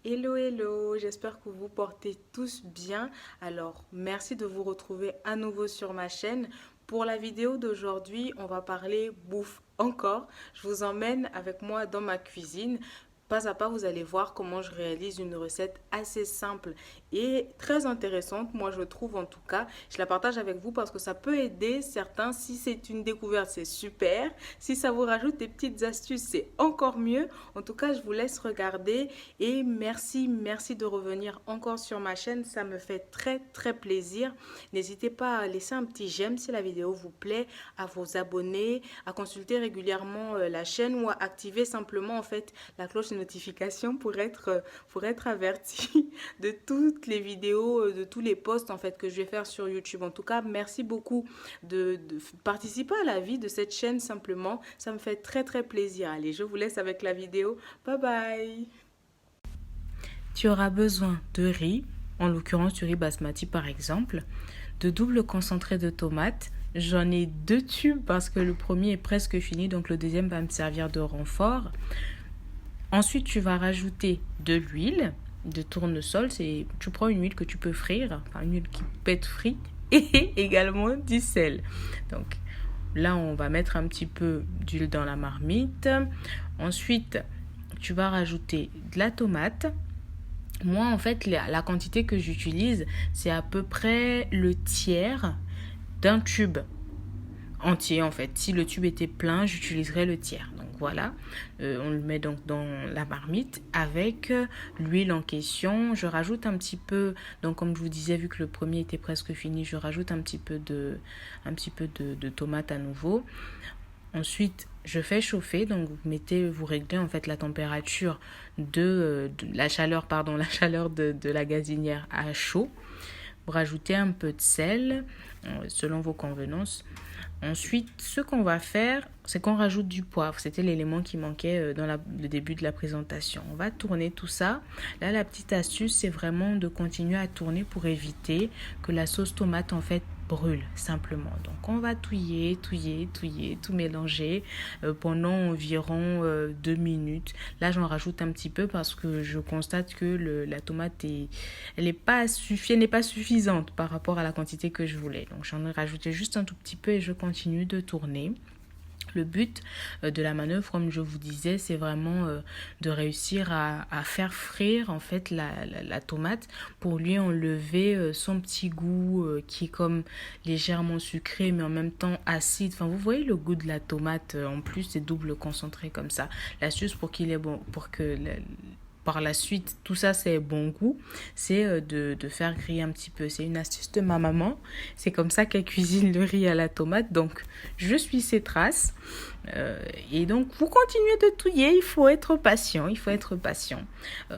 Hello, hello, j'espère que vous portez tous bien. Alors, merci de vous retrouver à nouveau sur ma chaîne. Pour la vidéo d'aujourd'hui, on va parler bouffe encore. Je vous emmène avec moi dans ma cuisine. Pas à pas, vous allez voir comment je réalise une recette assez simple et très intéressante. Moi, je trouve en tout cas, je la partage avec vous parce que ça peut aider certains. Si c'est une découverte, c'est super. Si ça vous rajoute des petites astuces, c'est encore mieux. En tout cas, je vous laisse regarder et merci de revenir encore sur ma chaîne. Ça me fait très plaisir. N'hésitez pas à laisser un petit j'aime si la vidéo vous plaît, à vous abonner, à consulter régulièrement la chaîne ou à activer simplement en fait la cloche de notification pour être averti de toutes les vidéos, de tous les posts en fait que je vais faire sur YouTube. En tout cas, merci beaucoup de participer à la vie de cette chaîne simplement. Ça me fait très plaisir. Allez, je vous laisse avec la vidéo. Bye bye. Tu auras besoin de riz, en l'occurrence du riz basmati par exemple, de double concentré de tomates. J'en ai deux tubes parce que le premier est presque fini, donc le deuxième va me servir de renfort. Ensuite, tu vas rajouter de l'huile de tournesol. Tu prends une huile que tu peux frire, enfin une huile qui peut être frite, et également du sel. Donc là, on va mettre un petit peu d'huile dans la marmite. Ensuite, tu vas rajouter de la tomate. Moi, en fait, la quantité que j'utilise, c'est à peu près le tiers d'un tube entier, en fait. Si le tube était plein, j'utiliserais le tiers. Donc voilà, on le met donc dans la marmite avec l'huile en question. Je rajoute un petit peu, donc comme je vous disais, vu que le premier était presque fini, je rajoute un petit peu de tomate à nouveau. Ensuite, je fais chauffer, donc vous réglez en fait la température la chaleur de la gazinière à chaud. Vous rajoutez un peu de sel selon vos convenances. Ensuite, ce qu'on va faire, c'est qu'on rajoute du poivre. C'était l'élément qui manquait dans le début de la présentation. On va tourner tout ça. Là, la petite astuce, c'est vraiment de continuer à tourner pour éviter que la sauce tomate, en fait, brûle simplement. Donc, on va touiller, tout mélanger pendant environ 2 minutes. Là, j'en rajoute un petit peu parce que je constate que la tomate elle n'est pas suffisante par rapport à la quantité que je voulais. Donc, j'en ai rajouté juste un tout petit peu et je continue de tourner. Le but de la manœuvre, comme je vous disais, c'est vraiment de réussir à faire frire en fait la tomate pour lui enlever son petit goût qui est comme légèrement sucré mais en même temps acide. Enfin, vous voyez le goût de la tomate en plus, c'est double concentré comme ça. L'astuce pour qu'il est bon, pour que par la suite, tout ça c'est bon goût, c'est de faire griller un petit peu. C'est une astuce de ma maman. C'est comme ça qu'elle cuisine le riz à la tomate. Donc, je suis ses traces. Et donc, vous continuez de touiller. Il faut être patient.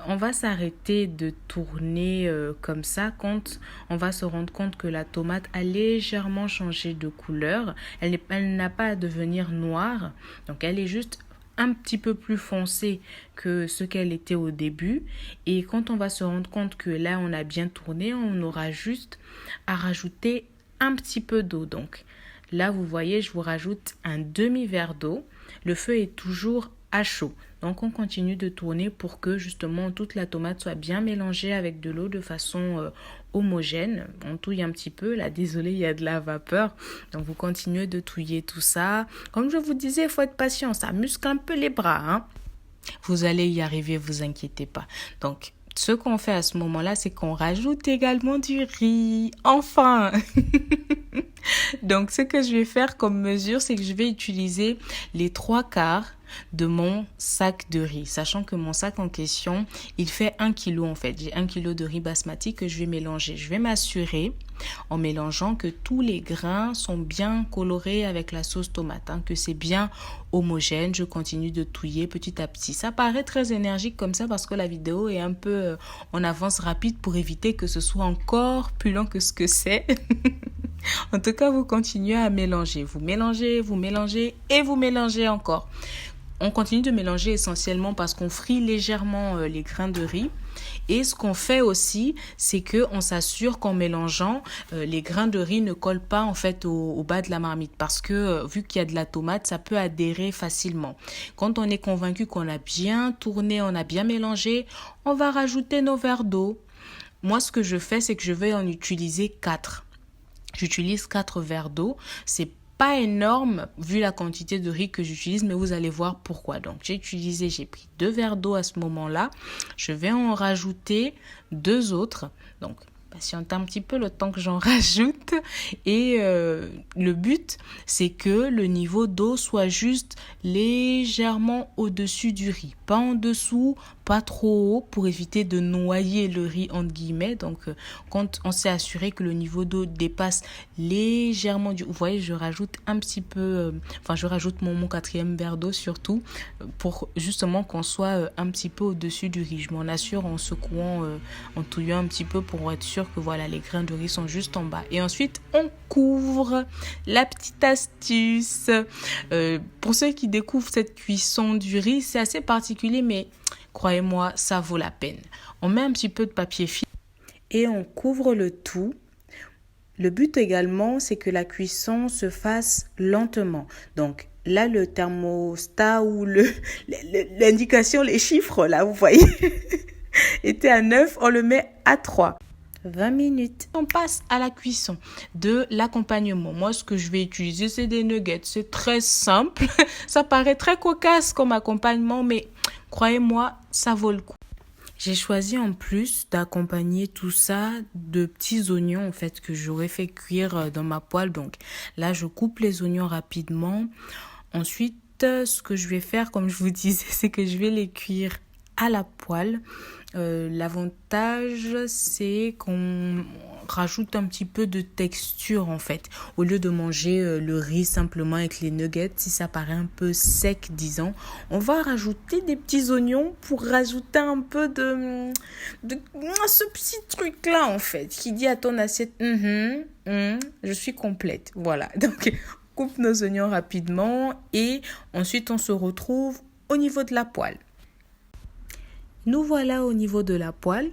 On va s'arrêter de tourner comme ça quand on va se rendre compte que la tomate a légèrement changé de couleur. Elle n'a pas à devenir noire. Donc, elle est juste un petit peu plus foncée que ce qu'elle était au début, et quand on va se rendre compte que là on a bien tourné, on aura juste à rajouter un petit peu d'eau. Donc là vous voyez, je vous rajoute un demi-verre d'eau. Le feu est toujours à chaud, donc on continue de tourner pour que justement toute la tomate soit bien mélangée avec de l'eau de façon homogène. On touille un petit peu, là désolé, il y a de la vapeur, donc vous continuez de touiller tout ça. Comme je vous disais, il faut être patient, ça muscle un peu les bras, hein. Vous allez y arriver, vous inquiétez pas. Donc ce qu'on fait à ce moment-là, c'est qu'on rajoute également du riz. Enfin. Donc, ce que je vais faire comme mesure, c'est que je vais utiliser les 3/4 de mon sac de riz. Sachant que mon sac en question, il fait 1 kg en fait. J'ai 1 kg de riz basmati que je vais mélanger. Je vais m'assurer en mélangeant que tous les grains sont bien colorés avec la sauce tomate, hein, que c'est bien homogène. Je continue de touiller petit à petit. Ça paraît très énergique comme ça parce que la vidéo est un peu en avance rapide pour éviter que ce soit encore plus lent que ce que c'est. En tout cas, vous continuez à mélanger. Vous mélangez et vous mélangez encore. On continue de mélanger essentiellement parce qu'on frit légèrement les grains de riz. Et ce qu'on fait aussi, c'est qu'on s'assure qu'en mélangeant, les grains de riz ne collent pas en fait au bas de la marmite parce que vu qu'il y a de la tomate, ça peut adhérer facilement. Quand on est convaincu qu'on a bien tourné, on a bien mélangé, on va rajouter nos verres d'eau. Moi, ce que je fais, c'est que je vais en utiliser 4. J'utilise 4 verres d'eau. C'est pas énorme vu la quantité de riz que j'utilise, mais vous allez voir pourquoi. Donc j'ai pris 2 verres d'eau à ce moment-là. Je vais en rajouter 2 autres. Donc patientez un petit peu le temps que j'en rajoute. Et le but, c'est que le niveau d'eau soit juste légèrement au-dessus du riz. Pas en dessous, pas trop haut pour éviter de noyer le riz entre guillemets. Donc quand on s'est assuré que le niveau d'eau dépasse légèrement vous voyez, je rajoute un petit peu, je rajoute mon 4e verre d'eau surtout pour justement qu'on soit un petit peu au-dessus du riz. Je m'en assure en secouant, en touillant un petit peu pour être sûr que voilà, les grains de riz sont juste en bas. Et ensuite, on couvre. La petite astuce. Pour ceux qui découvrent cette cuisson du riz, c'est assez particulier, mais croyez-moi, ça vaut la peine. On met un petit peu de papier film et on couvre le tout. Le but également, c'est que la cuisson se fasse lentement. Donc là, le thermostat ou l'indication, les chiffres, là, vous voyez, était à 9, on le met à 3. 20 minutes. On passe à la cuisson de l'accompagnement. Moi, ce que je vais utiliser, c'est des nuggets. C'est très simple. Ça paraît très cocasse comme accompagnement, mais croyez-moi, ça vaut le coup. J'ai choisi en plus d'accompagner tout ça de petits oignons en fait que j'aurais fait cuire dans ma poêle. Donc là, je coupe les oignons rapidement. Ensuite, ce que je vais faire, comme je vous disais, c'est que je vais les cuire à la poêle. L'avantage, c'est qu'on rajoute un petit peu de texture en fait. Au lieu de manger le riz simplement avec les nuggets, si ça paraît un peu sec, disons, on va rajouter des petits oignons pour rajouter un peu de ce petit truc-là en fait, qui dit à ton assiette, je suis complète. Voilà, donc coupe nos oignons rapidement et ensuite on se retrouve au niveau de la poêle. Nous voilà au niveau de la poêle.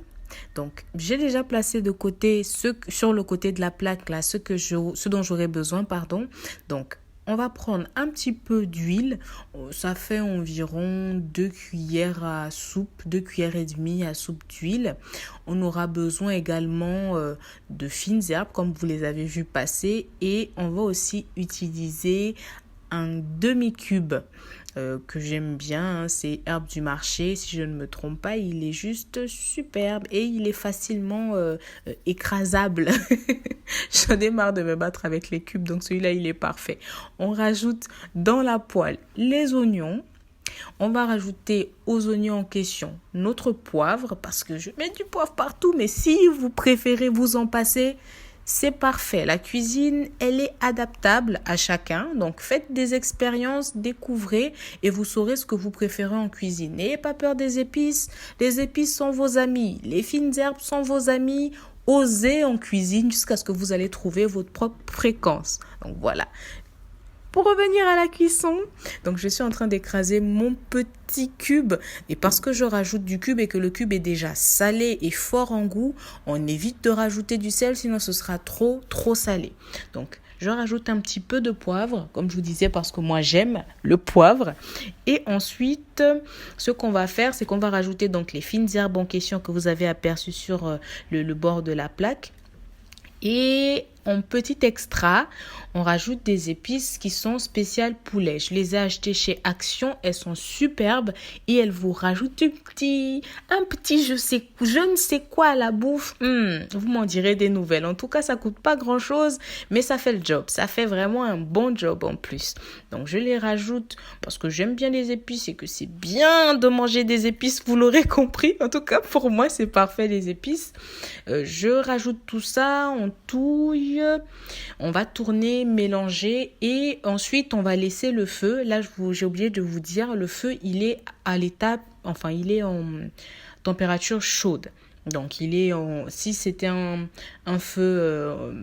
Donc, j'ai déjà placé de côté sur le côté de la plaque là, ce dont j'aurai besoin, pardon. Donc, on va prendre un petit peu d'huile. Ça fait environ 2 cuillères à soupe, 2 cuillères et demie à soupe d'huile. On aura besoin également de fines herbes comme vous les avez vues passer. Et on va aussi utiliser un demi-cube que j'aime bien, c'est herbe du marché, si je ne me trompe pas, il est juste superbe et il est facilement écrasable. J'en ai marre de me battre avec les cubes, donc celui-là il est parfait. On rajoute dans la poêle les oignons. On va rajouter aux oignons en question notre poivre, parce que je mets du poivre partout, mais si vous préférez vous en passer, c'est parfait. La cuisine, elle est adaptable à chacun. Donc, faites des expériences, découvrez et vous saurez ce que vous préférez en cuisine. N'ayez pas peur des épices. Les épices sont vos amis. Les fines herbes sont vos amis. Osez en cuisine jusqu'à ce que vous allez trouver votre propre fréquence. Donc, voilà. Pour revenir à la cuisson, donc je suis en train d'écraser mon petit cube et parce que je rajoute du cube et que le cube est déjà salé et fort en goût, on évite de rajouter du sel sinon ce sera trop salé. Donc je rajoute un petit peu de poivre, comme je vous disais parce que moi j'aime le poivre. Et ensuite, ce qu'on va faire, c'est qu'on va rajouter donc les fines herbes en question que vous avez aperçues sur le bord de la plaque. Et en petit extra, on rajoute des épices qui sont spéciales poulet. Je les ai achetées chez Action, elles sont superbes et elles vous rajoutent un petit je ne sais quoi à la bouffe. Vous m'en direz des nouvelles. En tout cas, ça coûte pas grand chose, mais ça fait le job. Ça fait vraiment un bon job en plus. Donc je les rajoute parce que j'aime bien les épices et que c'est bien de manger des épices, vous l'aurez compris. En tout cas, pour moi, c'est parfait les épices. Je rajoute tout ça, on touille. On va tourner, mélanger et ensuite on va laisser le feu. Là, j'ai oublié de vous dire, le feu, il est à l'étape, il est en température chaude. Donc, si c'était un feu,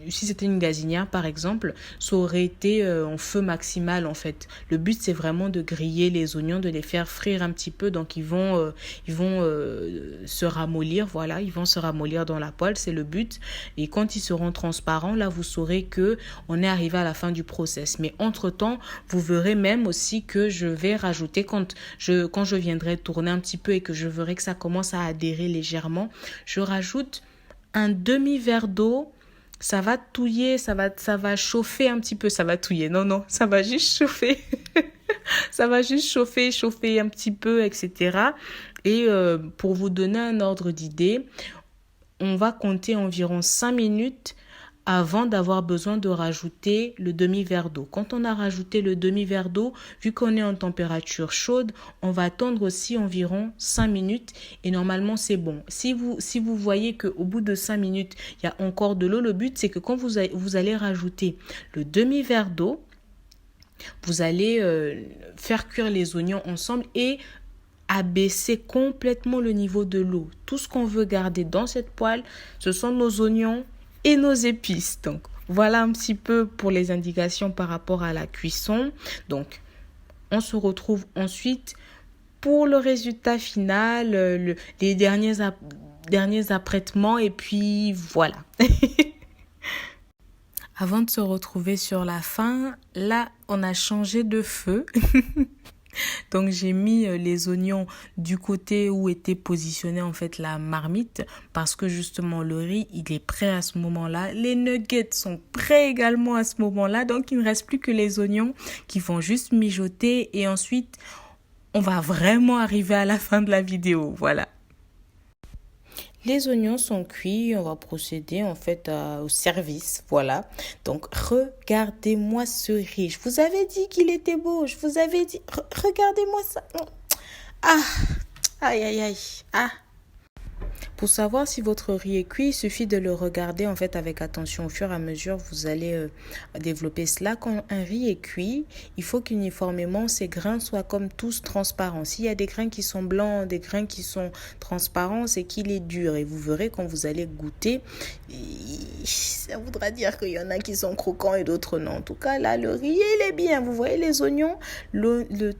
si c'était une gazinière par exemple, ça aurait été en feu maximal en fait. Le but, c'est vraiment de griller les oignons, de les faire frire un petit peu. Donc, ils vont se ramollir, voilà, ils vont se ramollir dans la poêle, c'est le but. Et quand ils seront transparents, là, vous saurez que on est arrivé à la fin du process. Mais entre-temps, vous verrez même aussi que je vais rajouter, quand je viendrai tourner un petit peu et que je verrai que ça commence à adhérer légèrement, je rajoute un demi-verre d'eau. Ça va touiller, ça va chauffer un petit peu. Ça va touiller, non, ça va juste chauffer. Ça va juste chauffer un petit peu, etc. Et pour vous donner un ordre d'idée, on va compter environ 5 minutes avant d'avoir besoin de rajouter le demi-verre d'eau. Quand on a rajouté le demi-verre d'eau, vu qu'on est en température chaude, on va attendre aussi environ 5 minutes et normalement c'est bon. Si vous voyez qu'au bout de 5 minutes, il y a encore de l'eau, le but c'est que quand vous allez rajouter le demi-verre d'eau, vous allez faire cuire les oignons ensemble et abaisser complètement le niveau de l'eau. Tout ce qu'on veut garder dans cette poêle, ce sont nos oignons et nos épices. Donc, voilà un petit peu pour les indications par rapport à la cuisson. Donc, on se retrouve ensuite pour le résultat final, les derniers apprêtements et puis voilà. Avant de se retrouver sur la fin, là, on a changé de feu. Donc j'ai mis les oignons du côté où était positionnée en fait la marmite parce que justement le riz il est prêt à ce moment-là. Les nuggets sont prêts également à ce moment-là. Donc il ne reste plus que les oignons qui vont juste mijoter et ensuite on va vraiment arriver à la fin de la vidéo. Voilà. Les oignons sont cuits, on va procéder en fait au service, voilà. Donc regardez-moi ce riz, je vous avais dit qu'il était beau, je vous avais dit, regardez-moi ça. Ah, aïe aïe aïe, ah. Pour savoir si votre riz est cuit, il suffit de le regarder en fait avec attention. Au fur et à mesure, vous allez développer cela. Quand un riz est cuit, il faut qu'uniformément ces grains soient comme tous transparents. S'il y a des grains qui sont blancs, des grains qui sont transparents, c'est qu'il est dur. Et vous verrez quand vous allez goûter, ça voudra dire qu'il y en a qui sont croquants et d'autres non. En tout cas, là, le riz, il est bien. Vous voyez les oignons,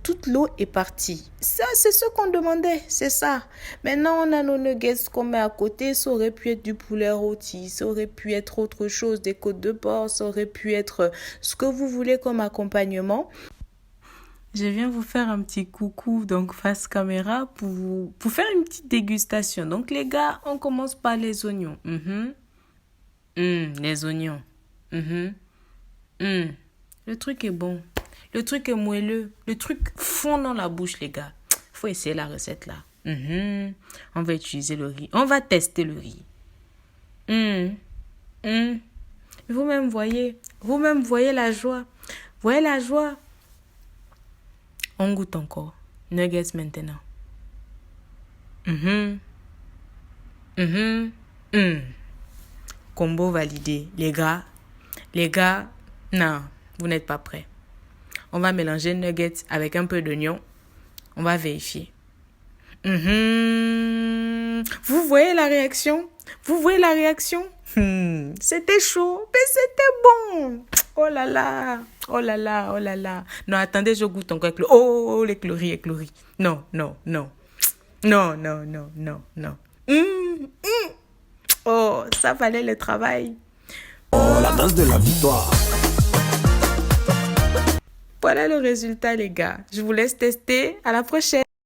toute l'eau est partie. Ça, c'est ce qu'on demandait, c'est ça. Maintenant, on a nos nuggets qu'on met à côté. Ça aurait pu être du poulet rôti, ça aurait pu être autre chose, des côtes de porc, ça aurait pu être ce que vous voulez comme accompagnement. Je viens vous faire un petit coucou, donc face caméra, pour faire une petite dégustation. Donc les gars, on commence par les oignons. Les oignons. Le truc est bon. Le truc est moelleux. Le truc fond dans la bouche, les gars. Faut essayer la recette là. On va utiliser le riz. On va tester le riz. Vous-même voyez la joie. Voyez la joie. On goûte encore. Nuggets maintenant. Combo validé. Les gars, non, vous n'êtes pas prêts. On va mélanger nuggets avec un peu d'oignon. On va vérifier. Vous voyez la réaction? C'était chaud, mais c'était bon. Oh là là. Non, attendez, je goûte encore avec le... Oh, avec le riz. Non. Oh, ça valait le travail. Oh, la danse de la victoire. Voilà le résultat, les gars. Je vous laisse tester. À la prochaine.